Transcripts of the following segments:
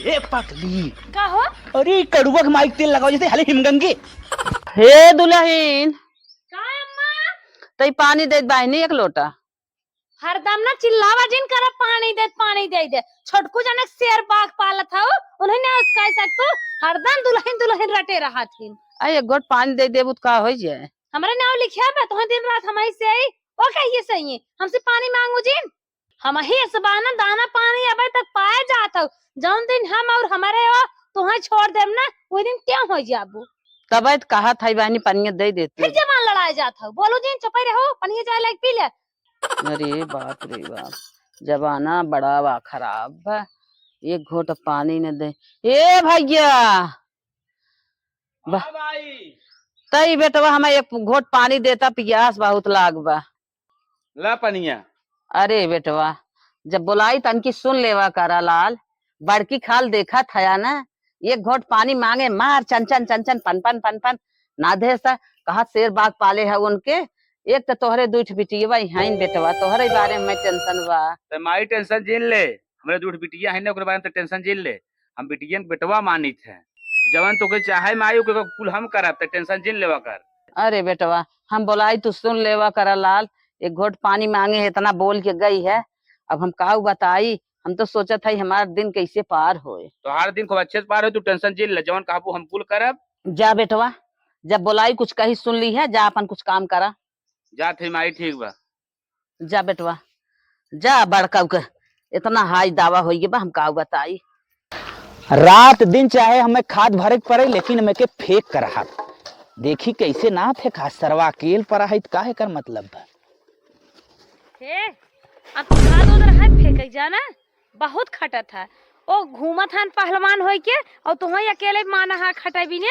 हे पगली का हो? अरे कड़ुआ के माइक तेल लगाओ जैसे हाले हिमगंगे। हे दुल्हन का अम्मा? तई पानी दे बहनी एक लोटा। हरदम ना चिल्लावा जिन कर पानी दे छोटकू जाने शेर बाघ पालत हो उन्हें ना उसका सकतो हरदम दुल्हन दुल्हन रटे रहा थी। आई एक घोट पानी दे देबू तो का हो जाए। हमारे नाम लिखा बा तो दिन रात हमारी से आई वो कहिए सही है हमसे पानी मांगू जिन हम ही सबाना दाना पानी अबे तक पाए जात हो जौन दिन हम और हमारे हो तुम्हें छोड़ देम ना वो दिन क्या हो जाबू। तब कहा था बहनी पानी दे देती। फिर जमान लड़ाए जात हो बोलो जिन चुप रहो पानी चाय लाइक पी ले। अरे बाप रे बाप जमाना बड़ा बा खराब बा। एक घोट पानी न दे ए भैया तई बेटवा हमें एक घोट पानी देता प्यास बहुत लाग बा। ला पनिया। अरे बेटवा जब बुलाई तनकी सुन लेवा करा लाल बड़की खाल देखा था ना एक घोट पानी मांगे मार चंचन चंचन पनपन पनपन ना दे सा कहा शेर बाघ पाले है उनके एक तो तोहरे दूठ बिटिया है बेटवा तोहरे बारे में टेंशन बा। ते माई टेंशन झेल ले हमरे दूठ बिटिया है ने ओकरे बारे में टेंशन झेल ले हम बिटियन के बेटवा मानित है जवन तो के चाहे माई के कुल हम करब ते टेंशन झेल लेवा कर। अरे बेटवा हम बोलाई तू सुन लेवा करा लाल एक घोट पानी मांगे है इतना बोल के गई है अब हम काहू बताई हम तो सोचा था हमारा दिन कैसे पार होए। तो हर दिन खूब अच्छे से पार हो तू टेंशन झेल ले जवन कहबू हम कुल करब। जा बेटवा जब बोलाई कुछ कही सुन ली है जा अपन कुछ काम करा। जा थे माई ठीक बा। जा बेटवा जा बड़का के इतना हाई दावा हो बा हम काहू बताई। रात दिन चाहे हमें खाद भरे के पड़े लेकिन हमें के फेंक कर रहा देखी कैसे ना फेंका सरवा अकेल पर है काहे कर मतलब बा। हे अब खाद उधर हाथ फेंक जाना बहुत खटा था ओ घूमत हन पहलवान होई के और तुम्हें अकेले माना हा खटा भी ने।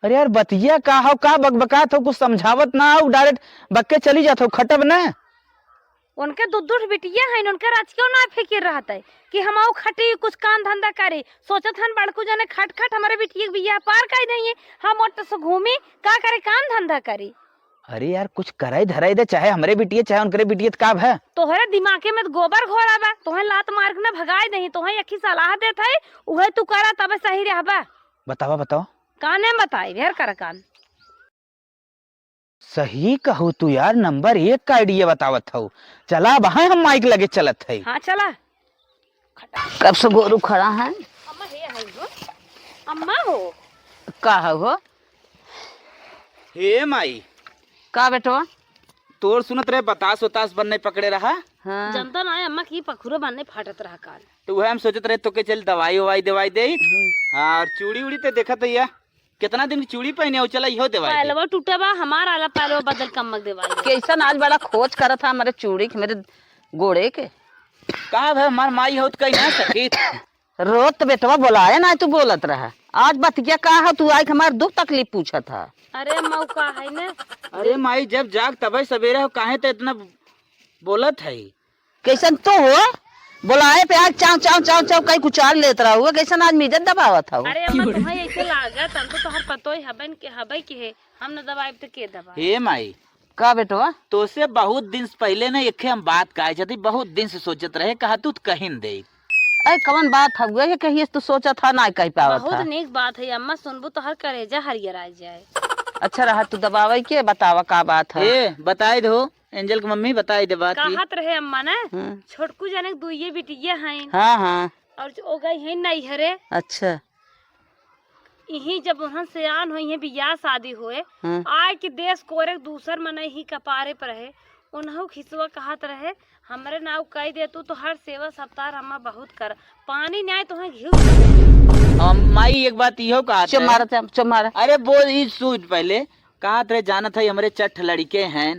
अरे यार बतिया का हो का बकबकात हो कुछ समझावत ना हो डायरेक्ट बक्के चली जात हो खटब ना। उनके दूध बिटिया है उनके राज क्यों ना फिकिर रहता है कि हम आओ खटी कुछ काम धंधा करे सोचत हन बड़कू जाने खट खट हमारे बिटिया के बियाह पार कर देंगे हम ओट से घूमी का करे काम धंधा करी। अरे यार कुछ करे धराई दे चाहे हमरे बिटिया चाहे उनके बिटिया का है तोहरे दिमागे में गोबर घोरा बा तोहे लात मार के ना भगाए दही तोहे एक ही सलाह देत है उहे तू करा तब सही रहबा। बताओ बताओ काने बताई भेर कर कान सही कहू तू यार नंबर 1 का आइडिया बतावत हो चला वहां हम माइक लगे चलत है। हाँ चला कब से गोरू खड़ा है अम्मा हे है हो अम्मा हो का हो हे माई का बेटवा तोर सुनत रहे बतास उतास बनने पकड़े रहा। हाँ। जनता ना अम्मा की पखुरो बनने फाटत रहा काल तो वह हम सोचत रहे तो के चल दवाई ववाई दवाई दे। हाँ और चूड़ी उड़ी तो देखा तो या कितना दिन की चूड़ी पहने हो चला इहो दवाई पहलवा टूटे बा हमारा आला पहलवा बदल कमक देवाई कैसा आज बड़ा खोज करा था हमारे चूड़ी के मेरे गोड़े के कहा भाई हमार माई हो तो कहीं ना सकी रोत बेटवा बोलाए ना तू बोलत रहा आज बतिया का है तू आज हमारे दुख तकलीफ पूछा था। अरे मौका है ने अरे माई जब जाग तब सवेरे हो काहे तो इतना बोलत है कैसन तो हो बोलाए पे आज चाव चाव चाव चाव कहीं कुचार लेत रहा हुआ कैसन आज मिजत दबावा था। अरे अम्मा तुम्हें ऐसे लागत हम तो तोहर पतो ही हबन के हबै के है हम न दबाई तो के दबा। हे माई का बेटवा तो से बहुत दिन पहले ना एक हम बात कहे जाती बहुत दिन से सोचत रहे कहा तू कहीं दे अरे कवन बात हुआ ये कहिए तू सोचा था ना कह पावा था। बहुत नेक बात है अम्मा सुनबू तोहर करेजा हरियर आ जाए। अच्छा रहा तू दबावे के बतावा का बात है। ए बताई दो एंजल की मम्मी बताई दे बात की। कहत रहे अम्मा ना छोटकू जाने दुइये बिटिया हैं हाँ हाँ और ओ गई है नैहरे। अच्छा यही जब उन्हन सियान हुई है बियाह शादी हुए हाँ। आय के देश कोरे दूसर मन ही कपारे पर रहे उन्हों खिसवा कहत रहे हमरे नाव कह दे तू हर सेवा सप्ताह अम्मा बहुत कर पानी न्याय तुम्हें घी माई एक बात इहो कहा चुमारा अरे बोल ई सूझ पहले कहा थे जाना था हमारे चठ लड़के हैं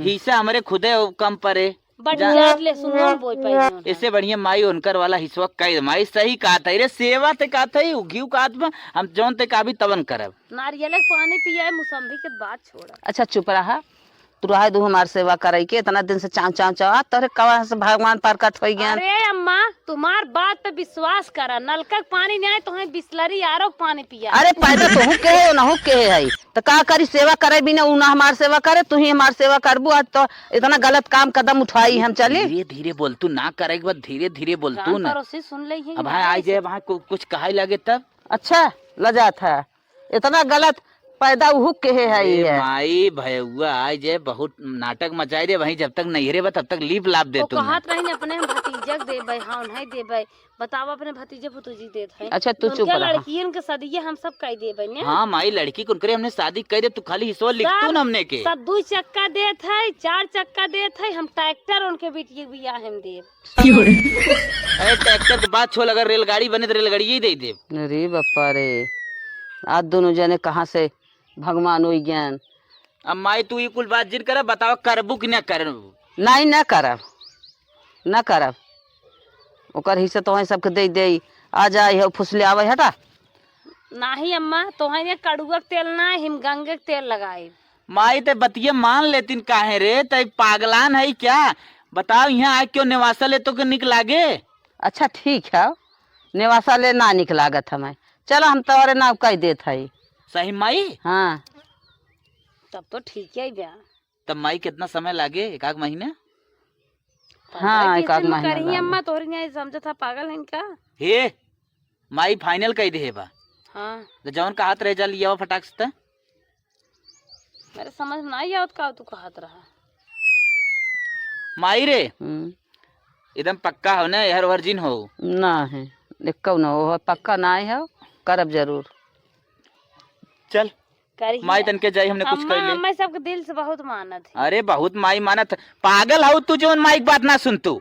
हिस्सा हमारे खुदे कम परे ले सुनो बोल पाई इससे बढ़िया माई उनकर वाला हिस्सा कई माई सही कहा था रे सेवा ते कहा था घी का हम जौन ते का भी तवन करब नारियल के पानी पिया मौसम्बी के बात छोड़ा। अच्छा चुप रहा तू रह दू हमार सेवा करे के इतना दिन से चाव चाव चाव तोरे कवा से भगवान प्रकट हो गया। अरे अम्मा तुम्हार बात पे विश्वास करा, नलका के पानी नहीं आए तो बिस्लरी आरो पानी पिया। अरे पैदा तू के है ना के है तो का करी सेवा करे बिना उ ना हमार सेवा करे, तू ही हमार सेवा करबू। आज तो इतना गलत काम कदम उठाई हम चली। धीरे धीरे बोल तू, ना करे के बाद धीरे धीरे बोल तू कान ना। पड़ोसी सुन ले ही अब हाँ आई जाए वहाँ कुछ कहे लगे तब। अच्छा लजा था इतना गलत पैदा उहु के है ये। माई भैया आई जाए बहुत नाटक मचाई रे, वहीं जब तक नहीं रे तब तक लीप लाप दे तो तू। कहत रही अपने भतीजक देबै, हाँ नहीं देबै, बताओ अपने भतीजे भतीजी देत है। अच्छा तू चुप रह। लड़कियन के सदिये हम सब कह देबै ने। हाँ माई लड़की को करे हमने शादी कर दे, तू खाली हिस्सा लिख तू ना हमने के। सब 2 चक्का देत है, 4 चक्का देत है, हम ट्रैक्टर उनके बेटी बियाह हम देब। अरे ट्रैक्टर के बात छोड़, अगर रेलगाड़ी बने तो रेलगाड़ी ही दे दे। अरे बापा रे आज दोनों जने कहाँ से भगवान हुई ज्ञान। अब माई तू ये कुल बात जिन कर बताओ करबू कि ना करबू। नहीं न करब न करब, ओकर हिस्सा तो सबके दे दे आ जाए फुसले आवे हटा। नहीं अम्मा तोहने कड़ुआ के तेल ना हिमगंगे के तेल लगाए। माई ते बतिये मान लेतिन काहे रे, ते पागलान है क्या? बताओ यहाँ आके क्यों निवासा ले तो के निक लागे। अच्छा ठीक है निवासा ले ना निक लागत हमें, चलो हम तोहरे नाम कह देत है। सही माई? हाँ तब तो ठीक है ब्याह। तब माई कितना समय लागे? 1 महीने? हाँ 1 महीना करी अम्मा तोहरी नहीं समझा था पागल है इनका। हे माई फाइनल कह दे बा। हाँ तो जौन का हाथ रह जा लिया फटाक से। मेरे समझ में नहीं आवत का तू कहत रहा। माई रे एकदम पक्का हो ना, हर वर्जिन हो ना है देखो ना वो पक्का ना है, करब जरूर। चल करी माई तन के जाई हमने कुछ अम्मा कर ले। अम्मा सबके दिल से बहुत मानत है। अरे बहुत माई मानत, पागल हो तू जो माई की बात ना सुन तू।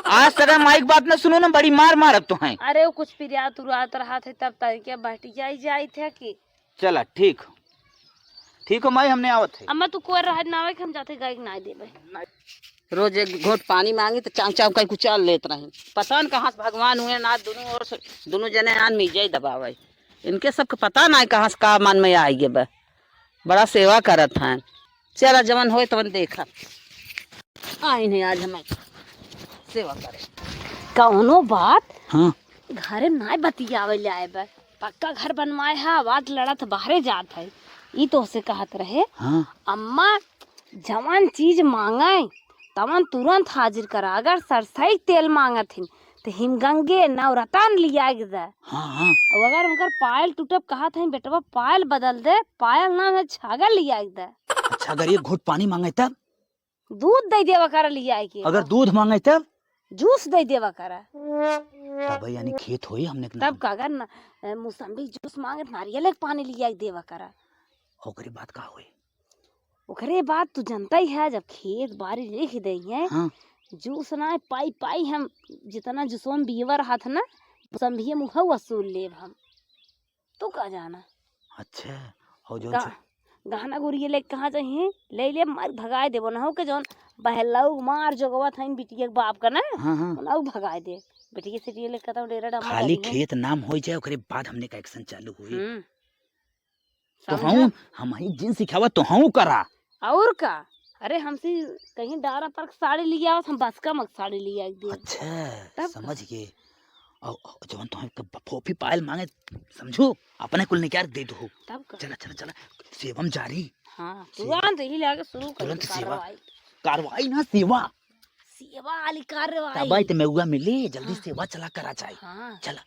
आज तक माई की बात ना सुनो ना बड़ी मार मारत तो है। अरे वो कुछ पिरिया तुरात रहा थे तब तरीके बैठी जाई थे कि। चला ठीक हो माई हमने आवत है। अम्मा तू कोई रह ना हम जाते गाय ना देबे। रोज एक घोट पानी मांगी तो चाव चाव कहीं कुचाल लेत रही। पता न कहाँ से भगवान हुए ना, दोनों ओर से दोनों जने आन मिल दबावे। इनके सबके पता ना कहाँ से का मन में आई गे। बड़ा सेवा करत हैं। चला जवन हो तवन देखा आई नहीं आज हमें सेवा करे कौनो बात हाँ घरे ना बतियावे ले आए बे। पक्का घर बनवाए है, आवाज लड़त बाहरे जात है। ई तो से कहत रहे हाँ अम्मा जवन चीज मांगे तवन तुरंत हाजिर करा। अगर सरसई तेल मांगत हिन तो हिमगंगे नवरतन लिया दे। हाँ और अगर उनकर पायल टूटब कहा था बेटवा पायल बदल दे, पायल ना है छागल लिया दे। अच्छा अगर 1 घोट पानी मांगे तब? दूध दे देवा कर लिया के। अगर दूध मांगे तब? जूस दे देवा कर। तब यानी खेत होई हमने तब का अगर मौसम्बी जूस मांगे नारियल के पानी लिया देवा कर। ओकरी बात का होई? ओकरे बात तू जनता ही है, जब खेत बाड़ी लिख दे है हाँ जूस ना पाई पाई हम जितना जूसों बीवर हाथ ना मौसम्बी मुहा वसूल लेब हम। तू का जाना। अच्छा हो जो गहना गुड़िया ले कहाँ चाहिए ले ले मार भगाए दे ना हो के जौन बहलऊ मार जोगवा था बिटिया के बाप का ना हाँ हाँ ना भगाए दे बिटिया से ले कतौ डेरा डमा खाली खेत नाम हो जाए ओकरे बाद हमने का एक्शन चालू हुई। तो समझा? हम ही जिन सिखावा तो हम करा और का। अरे हमसे कहीं डारा पर साड़ी लिया हम बस का मत साड़ी लिया एक दिन। अच्छा समझ गए। और जवन तो फोफी पायल मांगे समझो अपने कुल निकार दे दो। तब का चला चला चला सेवम जारी। हाँ तुरंत ही लाके शुरू कर तुरंत सेवा कार्रवाई ना सेवा सेवा वाली कार्रवाई। दबाई ते मेहुआ मिले जल्दी सेवा चला करा जाए। हाँ चला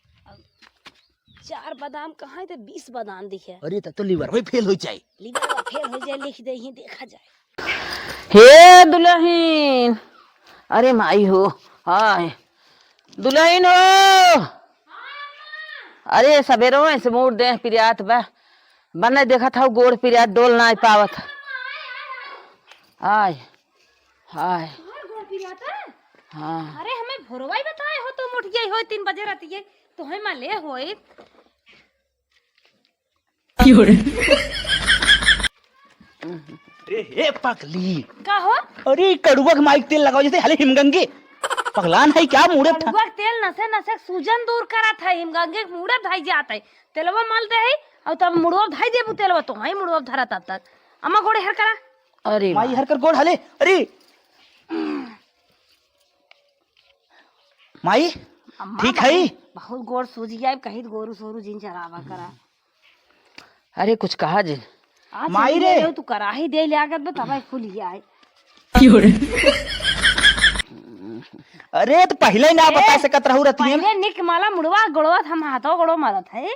4 बादाम कहाँ है तो 20 बादाम दिखे। अरे तब तो लीवर भी फेल हो जाए। लीवर फेल हो जाए लिख दे ही देखा जाए। हे दुल्हन अरे माई हो हाय दुल्हन हो। अरे सवेरो ऐसे मोड़ दे पिरियात बा बने देखा था गोड़ पिरियात डोल ना पावत। हाय हाय हाँ अरे हमें भोरवा ही बताए हो तुम उठ गई हो 3 बजे रहती है तो है मां ले होए। अरे हे पगली का हो अरे कड़ुआ के माइक तेल लगाओ जैसे हले हिमगंगे पगलान है क्या मुड़े था। कड़ुआ के तेल नसे नसे सूजन दूर करा था हिमगंगे के मुड़े धाई जाता है तेलवा मल दे है और तब मुड़वा धाई देबू तेलवा तो है मुड़वा धरा तब तक। अम्मा गोड़े हर करा अरे माई हर कर गोड़ हले। अरे माई अम्मा ठीक है? बहुत गोर सूझ गया कहीं गोरू सोरू जिन चरावा करा अरे कुछ कहा जी? आज माई ले रे। तू करा ही दे लिया कर तब खुल आए। अरे तो पहले ही ना बता सकत रहू रतिये में। पहले निक माला मुड़वा गड़ोत हम हाथों गड़ो मारत है।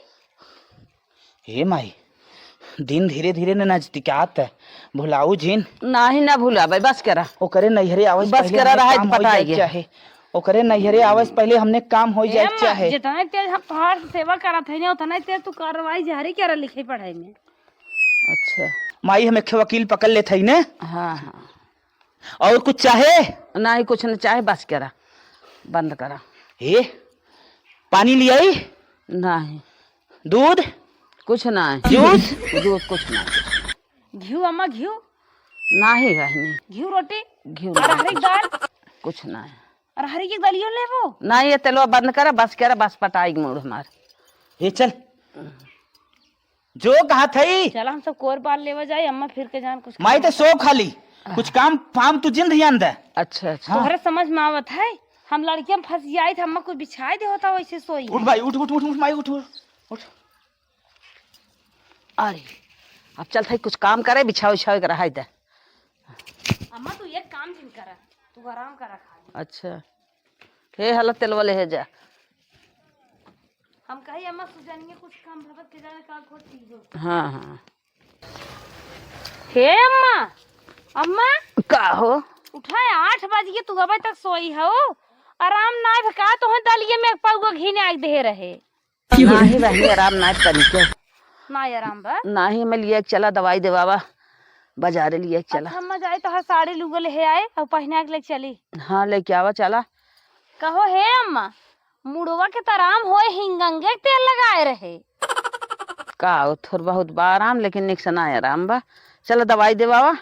हे माई दिन धीरे धीरे न नजदीकात है, भुलाऊ जिन नाही ना भूला भाई, बस करा। ओकरे नैहरे आवाज बस करा रहा है, पटाई गया। चाहे ओकरे नैहरे आवाज पहले हमने काम हो जाए चाहे। जितना तेज हम तोहार सेवा करत है ना उतना तेज तू कार्रवाई जारी कर लिखे पढ़ाई में। अच्छा माई हम एक वकील पकड़ लेते है ने। हाँ हाँ, और कुछ चाहे? ना ही कुछ न चाहे, बस करा, बंद करा। हे पानी लियाई? नहीं दूध कुछ ना है, जूस दूध कुछ ना, घी अम्मा घी नहीं रहनी घी रोटी घी अरहरी की दाल कुछ ना है। अरहरी की दलियो लेबो। ना ये तेलवा बंद करा, बस करा, बस पटाई मूड हमारे। हे चल जो कहा थई। चला हम सब कोर बाल लेवा जाए अम्मा फिर के जान कुछ माई तो सो खाली कुछ काम फाम तू जिंद ध्यान दे। अच्छा अच्छा, तोहरे समझ में आवत है हम लड़कियां फंस जाए थे अम्मा कुछ बिछाए दे होता वैसे सोई। उठ भाई उठ उठ उठ उठ माई उठ उठ। अरे अब चल भाई कुछ काम करे, बिछाओ उछाओ के रहा दे। अम्मा तू एक काम जिन करा तू आराम करा खा। अच्छा हे हला तेलवा ले जा। हम कही अम्मा सुजानिए कुछ काम भगत के जाने का खोट चीज। हाँ हाँ, हे अम्मा अम्मा का हो? उठाए 8 बज गए तू अबे तक सोई हो। आराम ना भका तो है दलिए में एक पाउआ घी ने आग दे रहे। नाही बहनी आराम ना करी के, ना आराम बा नाही मैं लिए चला दवाई देवावा, बाजारे लिए चला। अच्छा अम्मा जाए तो हर साड़ी लुगो ले आए और पहना के ले चली। हाँ लेके आवा चला। कहो हे अम्मा मुड़वा के तराम होए हिंगंगे के तेल लगाए रहे। का हो थोड़ बहुत बा आराम, लेकिन निक से ना आराम बा। चलो दवाई देवावा,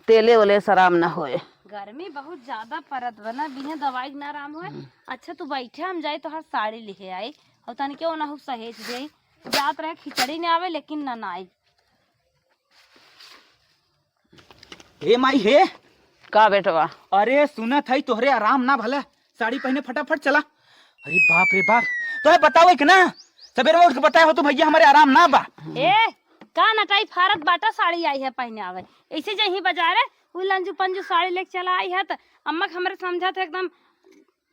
तेले ओले से आराम ना होए। गर्मी बहुत ज्यादा परत बना बिना दवाई ना आराम होए। अच्छा तू बैठे हम जाए तो हर साड़ी लिखे आई और तन क्यों ना हो सहेज जाई जात रहे खिचड़ी ने आवे लेकिन ना आई। हे माई हे। का बेटवा? अरे सुनत है तोहरे आराम ना भला, साड़ी पहने फटाफट चला। अरे बाप रे बाप, तो बताओ कि ना सवेरे में उठ के बताया हो तो भैया हमारे आराम ना बा। ए का नटाई फारत बाटा साड़ी आई है पहने आवे ऐसे जही बाजारे उ लंजू पंजू साड़ी लेके चला आई है। तो अम्मा के हमरे समझा था एकदम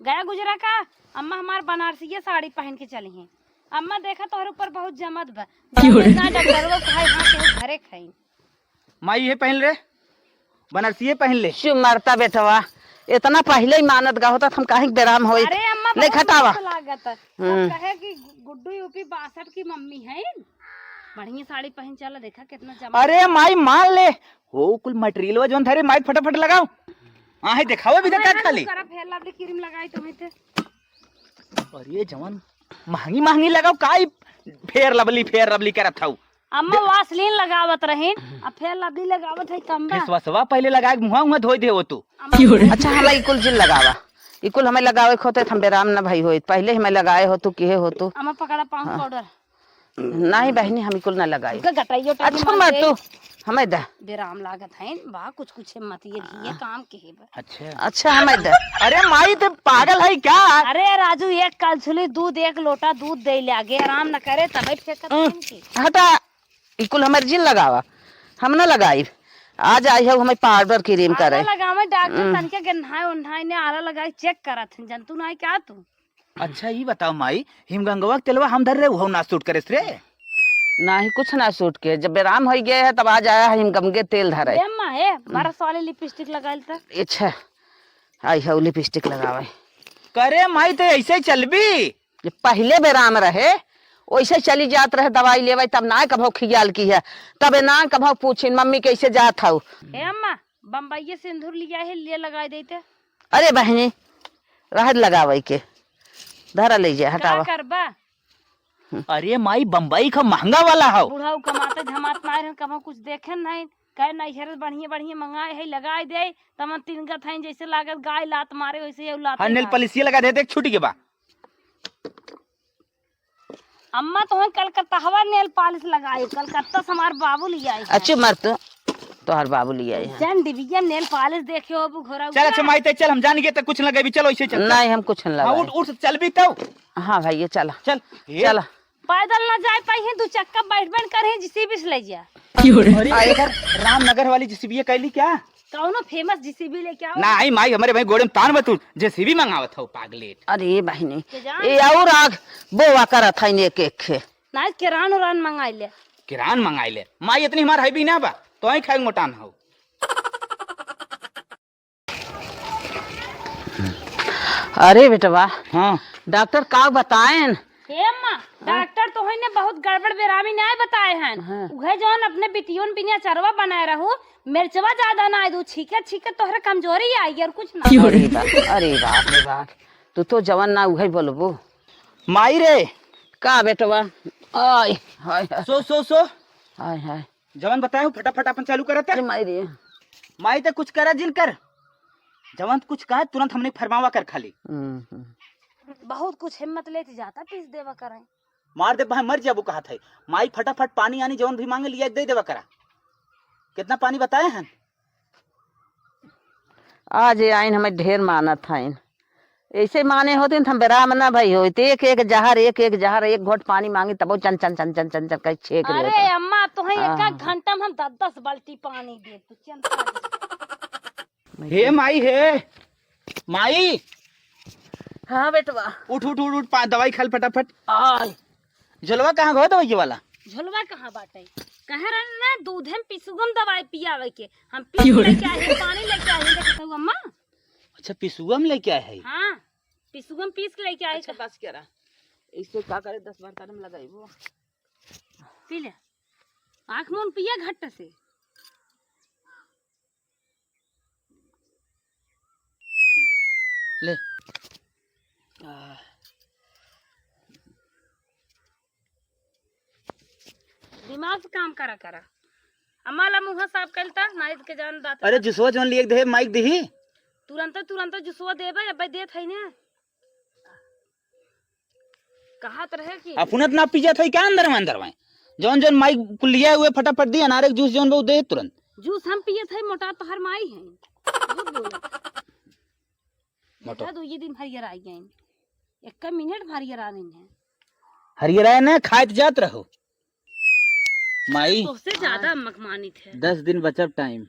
गया गुजरा का अम्मा हमार बनारसी साड़ी पहन के चली है। अम्मा देखा तोहरे ऊपर बहुत जमत बा ना डॉक्टरवा खाई हां के घरे खाई। माई ये पहन ले, बनारसी पहन ले। शु मरता बेटवा, इतना पहले ही मानत गा होता हम काहे बेराम होई। अरे अम्मा नहीं खटावा। लागत सब कहे कि गुड्डू यूपी 62 की मम्मी है बढ़िया साड़ी पहन चला देखा कितना जमा। अरे माई मान ले हो कुल मटेरियल जोन थारे माइक फटाफट लगाओ। हां है दिखाओ भी देखा खाली। करा फेर लवली क्रीम लगाई तुम्हें थे। अरे जवान महंगी महंगी लगाओ काई फेर लवली करत हूं। अम्मा वासलीन लगावत रही अब फेर लवली लगावत है कम्बा। फेसवाशवा पहले लगा के मुंह धोई दे हो तू। अच्छा हमें इकुल जिल लगावा, इकुल हमें लगावे खोते हम बेराम ना भाई होई। पहले हमें लगाए हो तू किहे हो तू। अम्मा पकड़ा पाउंड पाउडर नहीं बहनी हम इकुल ना लगाई। गटाइयो अच्छा मत तू हमें दे। बेराम लागत है बा कुछ कुछ मत ये घिए काम के है बा। अच्छा हमें दे। अरे माई तो पागल है क्या? अरे राजू एक कलछुली दूध एक लोटा दूध दे ले आगे आराम न करे तबे फेंकत की। हटा इकुल हमारे जिन लगावा, हम ना लगाई। आज आई है हमें पाउडर क्रीम करे। लगावे डॉक्टर तनके के नहाए उन्हाए ने आला लगाई चेक करत हैं जंतु ना क्या तू। अच्छा ये बताओ माई हिमगंगवा के तेलवा हम धर रहे हो ना सूट करे रे? नहीं कुछ ना सूट के, जब बेराम हो गए है तब आज आया है हिमगम तेल धरे। ए अम्मा ए बरस वाली लिपस्टिक लगाइल त। अच्छा आई है लिपस्टिक लगावे करे माई तो ऐसे चलबी। ये पहले बेराम रहे वैसे चली जात रहे दवाई लेवे तब ना कभो खियाल की है, तब ना कभो पूछिन मम्मी कैसे जात हूँ। ए अम्मा बम्बई सिंदूर लिया है लिए लगाई देते। अरे बहनी रहत लगावे के धरा ले जा का हटावा। करबा अरे माई बम्बई का महंगा वाला हो। बुढ़ाऊ कमाते धमात मार कभो कुछ देखे नहीं कहे नहीं हेरे बढ़िया बढ़िया मंगाए है लगाए दे तमन तीन गत हैं जैसे लागत गाय लात मारे वैसे ये लात। हाँ नेल पॉलिश लगा देते छुट्टी के बाद। अम्मा तो कलकत्ता हवा नेल पॉलिश लगाई कलकत्ता से हमार बाबू लिया है। अच्छी मर्द तोहर बाबू लिया है। जन डिबिया नेल पॉलिश देखे हो अब घोरा चल अच्छा माई चल हम जान गए तो कुछ लगे भी चलो ऐसे चल नहीं हम कुछ नहीं हाँ लगा। उठ उठ चल भी तो हाँ भाई ये चला चल चला। पैदल ना जाए पाई है, 2 चक्का बैठ बैठ करे जीसीबी से ले जा। अरे इधर रामनगर वाली जेसीबी कैली क्या कौनो फेमस जीसीबी लेके आओ। नहीं माई हमारे भाई गोड़े में तान बतू जेसीबी मंगावत हो पागलेट। अरे बहनी के जान ये और आग बोवा करा था एक एक खे ना किरान उरान मंगाई ले। किरान मंगाई ले माई इतनी हमार है भी ना बा तो ही खाए मोटान हो। अरे बेटवा हाँ डॉक्टर का बताएं। हे अम्मा डॉक्टर तो ने बहुत गड़बड़ बेरामी नहीं बताए हैं। हाँ। उहे जौन अपने बिटियों पिनिया चरवा बनाए रहू, मिर्चवा ज्यादा ना दू, छीके छीके तोहरे कमजोरी आई और कुछ ना। अरे बाप रे बाप तू तो जवान ना उहे बोलबो। माई रे का बेटवा आय हाय सो हाय हाय जवान बताए फटाफट अपन चालू करत अरे माई रे। माई तो कुछ करा जिन कर जवान कुछ कहा तुरंत हमने फरमावा कर खाली बहुत कुछ हिम्मत लेते जाता पीस देवा करें। मार दे भाई मर जाबू कहा था माई फटाफट पानी आनी जवन भी मांगे लिया दे देवा करा। कितना पानी बताए हैं आज ये आइन हमें ढेर मानत था। ऐसे माने होते हम बेराम ना भाई होते एक एक जहर एक घोट पानी मांगी तब चन चन चन चन चन चन कहीं छेक ले। अरे अम्मा तो एक हाँ। एक घंटा में हम 10-10 बाल्टी पानी दे तू चिंता। हे माई हे माई हाँ बेटवा उठ उठ उठ उठ दवाई खाल फटाफट। आय जलवा कहाँ गो दवाई वाला झुलवा कहाँ बाटे कहे रन ना दूध में पिसुगम दवाई पियावे के हम पी लेके आए पानी लेके आए देखत हूं अम्मा। अच्छा पिसुआ में लेके आए है। हां पिसुगम पीस के लेके आए। अच्छा बस करा इससे का करे 10 बार तारम लगाइबो पी ले आंख में पिया घट्ट से। ले दिमाग से काम करा अम्मा ला मुंह साफ करता नाइट के जान दात। अरे जुसवा जवन लिए दे माइक दही तुरंत जुसवा देबे अब देत है ने कहत रहे कि अपनत ना पी जात है क्या अंदर में जवन जवन माइक लिया हुए फटाफट दी अनारे जूस जवन वो दे तुरंत। जूस हम पिए थे मोटा तो हर माई है मोटा 2 दिन हरियर आई गए 1 मिनट हरियर आ नहीं है। हरियर आए ना खाइत जात रहो माई उससे ज्यादा मकमानी थे। 10 दिन बचब टाइम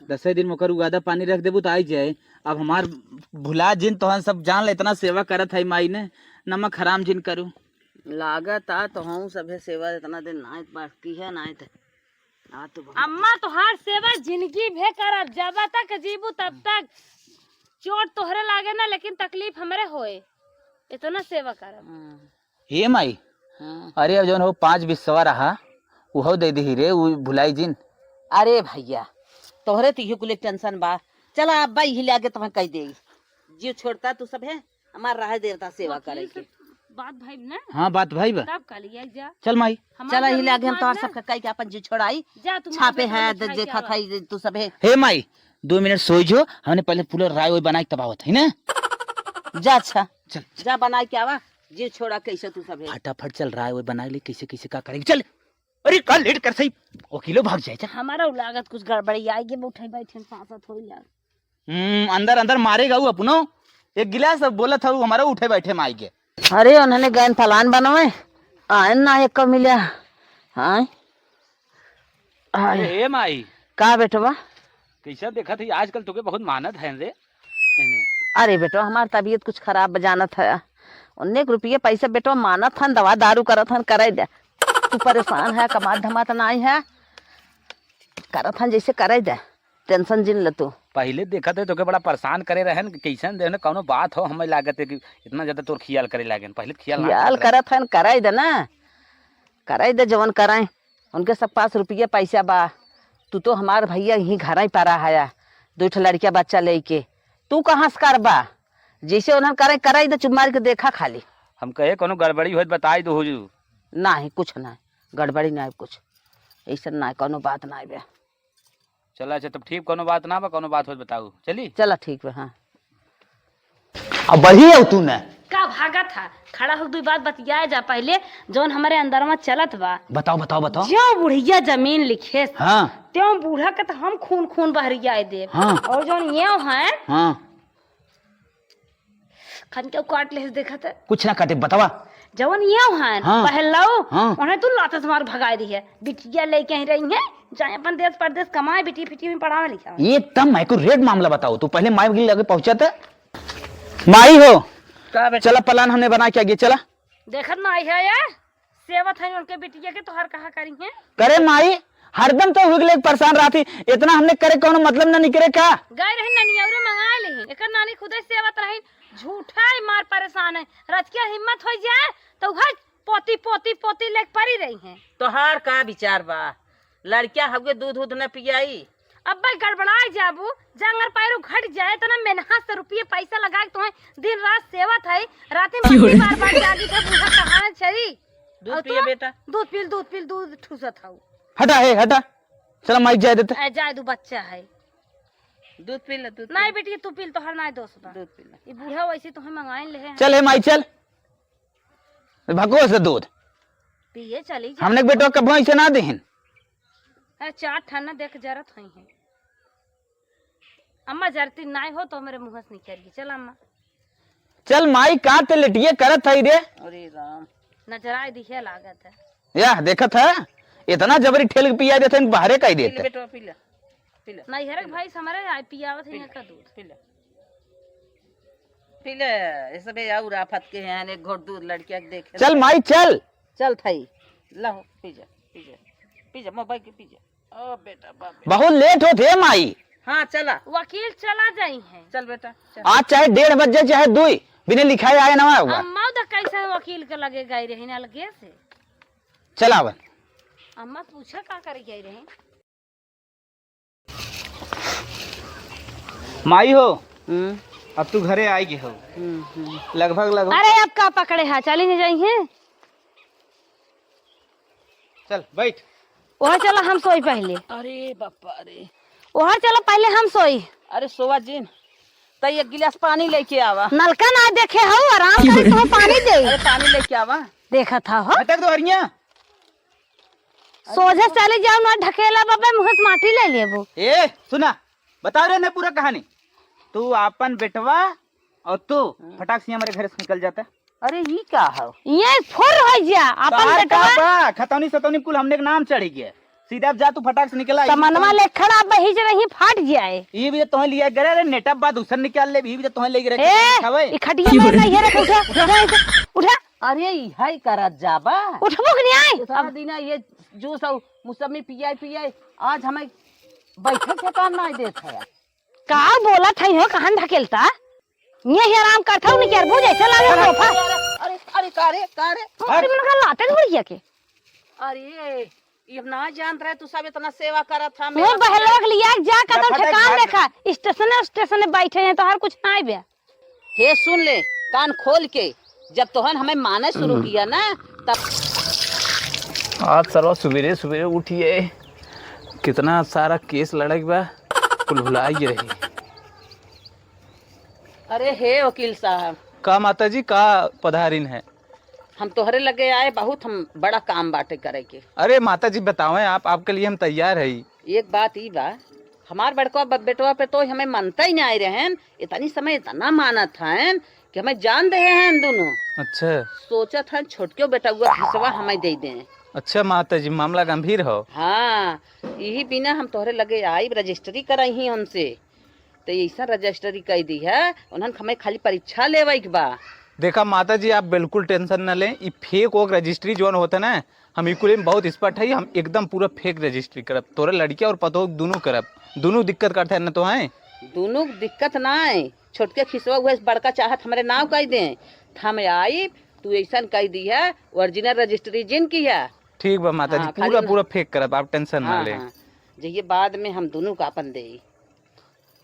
10 दिन में करू आधा पानी रख देबू तो आई जाए। अब हमार भुला जिन तोहन सब जान ले इतना सेवा करत है माई ने नमक हराम जिन करू लागत आ तो हूँ सभे सेवा इतना दिन ना बाकी है ना तो अम्मा तोहार सेवा जिंदगी भे करब जब तक जीबू तब तक चोट तोहरे लागे ना लेकिन तकलीफ हमरे होए इतना सेवा करब। हे माई अरे अब जवन हो 5 बिस्वा रहा उहो दे दी रे उ भुलाई जिन। अरे भैया तोहरे तो ये कुल टेंशन बा चला अब्बा ही लागे तुम्हें कह दे जीव छोड़ता तू सब है हमार राह देता सेवा करे के बात भाई ना। हाँ बात भाई बा तब कल जा चल माई चला ही लागे हम तोहर सब कह के अपन जीव छोड़ाई जा तुम छापे है देखा था तू सब है। हे माई 2 मिनट सोई जो हमने पहले पूरा राय वही बनाई तब आवत है ना। जा अच्छा चल जा बना के आवा जीव छोड़ा कैसे तू सब है फटाफट चल राय वही बना ले कैसे कैसे का करेंगे चल। अरे कल लेट कर सही वकीलो भाग जाए चल। हमारा लागत कुछ गड़बड़ी आएगी उठे बैठे सांसा थोड़ी यार अंदर अंदर मारेगा वो अपनो एक गिलास बोला था वो हमारा उठे बैठे माई के। अरे उन्होंने गैन फलान बनवाए आए ना एक को मिला। हाँ हे माई का बेटवा कैसा देखा थी आजकल तुके बहुत मानत है रे। अरे बेटवा हमार तबीयत कुछ खराब बजानत है 19 रुपये पैसे बेटवा मानत हन दवा दारू करत हन करे दे तू परेशान है कमात धमात नहीं है करत हन जैसे करे दे टेंशन जिन ल तू। पहले देखा थे तो बड़ा परेशान करे रहन कैसन देने कौनो बात हो हमें लागत है कि इतना ज्यादा तोर ख्याल करे लागन पहले ख्याल करत हन कराई दे ना कराई दे जवन कराए उनके सब पास रुपये पैसा बा तू तो हमार भैया यहीं घर ही पारा है 2 लड़किया बच्चा लेके तू कहाँ से कर बा जैसे उन्हें करे कराई दे चुप मार के देखा खाली। हम कहे कोनो गड़बड़ी हो बताई दो हुजूर। नहीं कुछ नहीं गड़बड़ी नहीं कुछ ऐसा नहीं कोनो बात नहीं बे। चला अच्छा तब ठीक कोनो बात ना बा कोनो बात हो बताऊ चली चला ठीक है। हाँ अब बढ़ी है तू ना का भागा था खड़ा हो दू बात बतियाए जा पहले जौन हमारे अंदर में चलत बा। बताओ बताओ बताओ। जो बुढ़िया जमीन लिखे हाँ त्यों बूढ़ा के तो हम खून खून बहरिया दे। हाँ। और जौन ये है हाँ खन के काट ले देखा था कुछ ना काटे बतावा। जवन ये है हाँ। पहलो हाँ। उन्हें तू लात से मार भगा दी है बिटिया लेके ही रही है जाए अपन देश परदेश कमाए बिटी फिटी में पढ़ावे लिखा। एकदम माई को रेड मामला बताओ। तू पहले माई के लगे पहुंचा था। माई हो चला प्लान हमने बना के आगे चला। देखत ना आई है यार सेवत है उनके बिटिया के तो हर कहा करी है करे माई हरदम तो हुगले परेशान रहती इतना हमने करे कोनो मतलब ना निकरे का। गए रही ननियौरे मंगा ली एकर नानी खुदे सेवत रही झूठा ही मार परेशान है रथ के हिम्मत हो जाए तो घर पोती पोती पोती लेके पड़ी रही है। तोहार का विचार बा लड़किया हवे दूध उध न पियाई। अब भाई गड़बड़ाए जाबू जंगर पैरो घट जाए तो ना मेहनत से रुपये पैसा लगा के तुम्हें दिन रात सेवत है रात में बार बार जागी थे बूढ़ा कहाँ चली दूध पिए बेटा। दूध पील दूध ठूसत हूँ। हटा है हटा चला माइक जाए देते। जाए दू बच्चा है दूध पी ले दूध नहीं बेटी तू पील तो हर ना दोस्त बा दूध पी ले। ये बूढ़ा वैसे तुम्हें मंगाए ले हैं। चल हे माई चल भगो से दूध पिए चली जा हमने बेटो कब ऐसे ना देहन। चार ठन्ना देख जरत हुई है अम्मा जरती नाई हो तो मेरे मुंह से निकल चल अम्मा चल माई का ते लटिए करत है रे। अरे राम नजर आए दिखे लागत है या देखत है इतना जबरी ठेल के पिया देते बाहरे कह देते। बेटा पी ले नहीं हरक भाई हमारे आए पियावत है का दूध पी ले ऐसे बे और आफत के हैं एक घोट दूध लड़किया के देखे। चल माई चल चल थई लो पी जा मोबाइल के पी जा। ओ बेटा बाप बहुत लेट होते है माई। हाँ चला वकील चला जाई है चल बेटा चल। आज चाहे 1:30 बजे चाहे 2 बिना लिखाए आए ना होगा। अम्मा उधर कैसे वकील के लगे गई रही ना लगे से चला बन अम्मा पूछा का कर गई रही माई हो अब तू घरे आएगी हो लगभग। अरे अब का पकड़े है चली नहीं जाई है चल बैठ। वहाँ चला हम सोई पहले। अरे बापा रे वहाँ चला पहले हम सोई। अरे सोवा जिन तो एक गिलास पानी लेके आवा। नलका ना देखे हो आराम कर तो पानी दे। अरे पानी लेके आवा। देखा था हो तक तो हरिया सोझे चले जाओ ना ढकेला बाबा मुँह से माटी ले लेबो। ए सुना बता रहे ने पूरा कहानी। तू अपन बेटवा और तू फटाक से हमारे घर से निकल जाता। अरे ये क्या है ये फुर हो जा अपन बेटवा खतौनी सतौनी कुल हमने के नाम चढ़ी गया सीधा जा तू फटाक से निकल। तमनवा ले खड़ा बही जे नहीं फाट जाए। ये भी तो लिया गरे रे नेटा बाद दूसर निकाल ले भी तो ले रे ए ई खटिया में नहीं है उठा उठा। अरे यही करत जाबा उठबो कि नहीं आए अब दिन ये जूस और मुसम्मी पियाई आज हमें बैठे के काम नहीं देत है। का बोला था हो कहां ढकेलता ये ही आराम करता हूं नहीं बुझ ऐसा लागे सोफा। अरे अरे कारे अरे मन का लाते बुढ़िया के अरे ये ना जान रहे तू सब इतना सेवा करत था। वो बहलोग लिया जा कदम ठेकान देखा स्टेशन बैठे हैं तो हर कुछ आए बे। हे सुन ले कान खोल के जब तोहन हमें माने शुरू किया ना तब आज सरवा सवेरे सवेरे उठिए कितना सारा केस लड़क बा कुल भुला ही रही। अरे हे वकील साहब का माता जी का पधारिन है। हम तोहरे लगे आए बहुत हम बड़ा काम बाटे करे के। अरे माता जी बताओ आप आपके लिए हम तैयार है। एक बात ई बा हमार बड़का बेटवा पे तो हमें मानता ही नहीं आए रहन इतनी समय इतना माना था कि हमें जान दे हैं दोनों। अच्छा सोचा था छोटके बेटा हुआ हिस्सा हमें दे दें। अच्छा माता जी मामला गंभीर हो। हाँ यही बिना हम तोहरे लगे आई रजिस्ट्री कराई ही हमसे तो ऐसा रजिस्ट्री कर दी है उन्होंने हमें खाली परीक्षा लेवे के बा। देखा माता जी आप बिल्कुल टेंशन न लें ये फेक वो रजिस्ट्री जो होता ना हम इकुल में बहुत एक्सपर्ट है। हम एकदम पूरा फेक रजिस्ट्री करब तोरे लड़किया और पतो दोनों करब दोनों दिक्कत करते हैं न तो है दोनों दिक्कत ना है छोटके खिसवा हुआ बड़का चाहत हमारे नाव कह दे हम आई तू ऐसा कह दी है ओरिजिनल रजिस्ट्री जिन की है। ठीक बा माता जी पूरा पूरा फेक करब आप टेंशन ना लें। ये बाद में हम दोनों का अपन दे।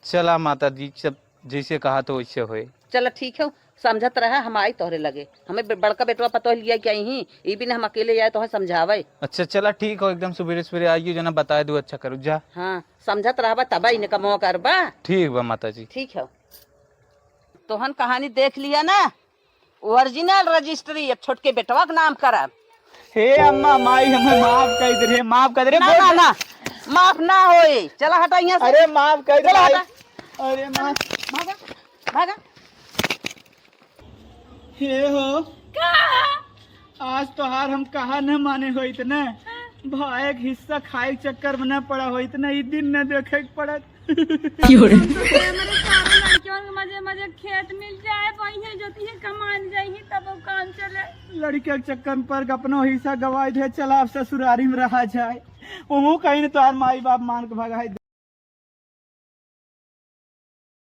चला माता जी सब जैसे कहा तो वैसे होए। चलो ठीक है समझत रहा हम आई तोहरे लगे हमें बड़का बेटवा पतो लिया क्या ही ये भी हम अकेले जाए तो समझावे। अच्छा चला ठीक हो एकदम सवेरे सवेरे आइए जना बता दो अच्छा करो जा। हाँ समझत रहा तब इन्हें कमो करबा। ठीक बा माता जी ठीक है तोहन कहानी देख लिया ना ओरिजिनल रजिस्ट्री अब छोटके बेटवा के नाम करब। हे अम्मा माई हमें माफ कर दे, माफ कर दे। ना ना ना माफ ना होए, चला हटा यहाँ से। अरे माफ कर दे चला भाई। हटा, अरे माँ भागा भागा। हे हो आज तोहार हम कहा न माने हो इतने भाई एक हिस्सा खाए के चक्कर में न पड़ा हो इतने ई दिन न देखे के पड़त। हमारे सारे लड़कियों के मजे मजे खेत मिल जाए वही जोती है कमान जाई तब वो काम चले। लड़के के चक्कर पर अपनो हिस्सा गवाई दे, चला अब ससुरारी में रहा जाए। वो कहीं न तोहार माई बाप मान के भगाई।